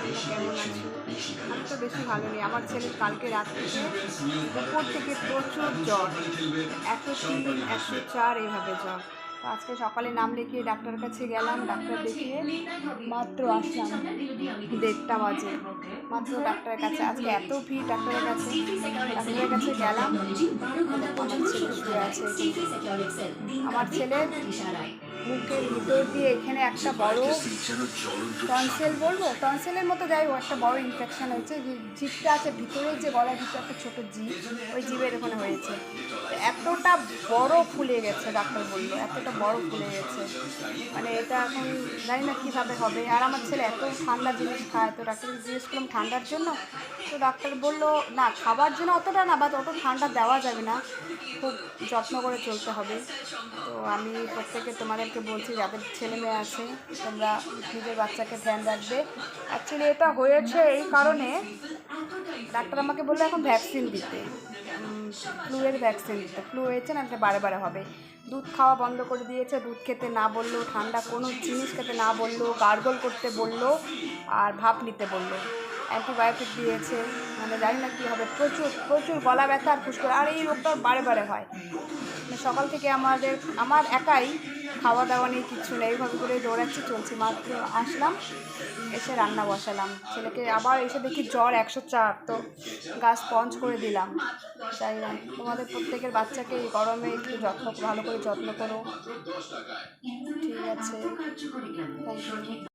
তোমরা কেমন আছো? আমি তো বেশি ভালো নেই। আমার ছেলের কালকে রাত থেকে দুপুর থেকে প্রচুর জ্বর, 103, 104 এইভাবে জ্বর। তো আজকে সকালে নাম লিখিয়ে ডাক্তারের কাছে গেলাম, ডাক্তার দেখিয়ে মাত্র আসলাম 1:30 বাজে। মাত্র ডাক্তারের কাছে আজকে এত ভিড় ডাক্তারের কাছে, ডাক্তারের কাছে গেলাম। দেখো আমার ছেলে শুয়ে আছে এখানে। আমার ছেলের মুখের ভিতর দিয়ে এখানে একটা বড় টনসিল বলবো, টনসিলের মতো যাই হোক একটা বড় ইনফেকশন হয়েছে। জিভটা আছে ভিতরে, যে গলার ভিতরে একটা ছোটো জিভ, ওই জিভের ওখানে হয়েছে। এতটা বড় ফুলে গেছে, ডাক্তার বললো এতটা বড় ফুলে গেছে। মানে এটা এখন জানি না কীভাবে হবে। আর আমার ছেলে এত ঠান্ডা জিনিস খায়, তো ডাক্তারকে জিজ্ঞেস করলাম ঠান্ডার জন্য, তো ডাক্তার বললো না, খাবার জন্য অতটা না, বা অত ঠান্ডা দেওয়া যাবে না, খুব যত্ন করে চলতে হবে। তো আমি প্রত্যেকে তোমাদেরকে বলছি, যাদের ছেলে মেয়ে আছে তোমরা নিজের বাচ্চাকে ধ্যান রাখবে। অ্যাকচুয়ালি এটা হয়েছে এই কারণে, ডাক্তার আমাকে বললো এখন ভ্যাকসিন দিতে, ফ্লুয়ের ভ্যাকসিন দিতে। ফ্লু হয়েছে না, এটা বারে বারে হবে। দুধ খাওয়া বন্ধ করে দিয়েছে, দুধ খেতে না বললো, ঠান্ডা কোনো জিনিস খেতে না বললো, গার্গল করতে বললো, আর ভাপ নিতে বললো। অ্যান্টিবায়োটিক দিয়েছে। মানে জানি না কী হবে, প্রচুর প্রচুর গলা ব্যথা আর ফুসকুড়ি, আর এই রোগটা বারে বারে হয়। সকাল থেকে আমার একাই খাওয়া দাওয়া নেই, কিচ্ছু নেই, এইভাবে করে দৌড়াচ্ছি চলছি। মাত্র আসলাম, এসে রান্না বসালাম। ছেলেকে আবার এসে দেখি জ্বর 104, তো গাছ স্পঞ্জ করে দিলাম। তাই তোমাদের প্রত্যেকের বাচ্চাকে এই গরমে একটু ভালো করে যত্ন করো। ঠিক আছে, থ্যাংক ইউ।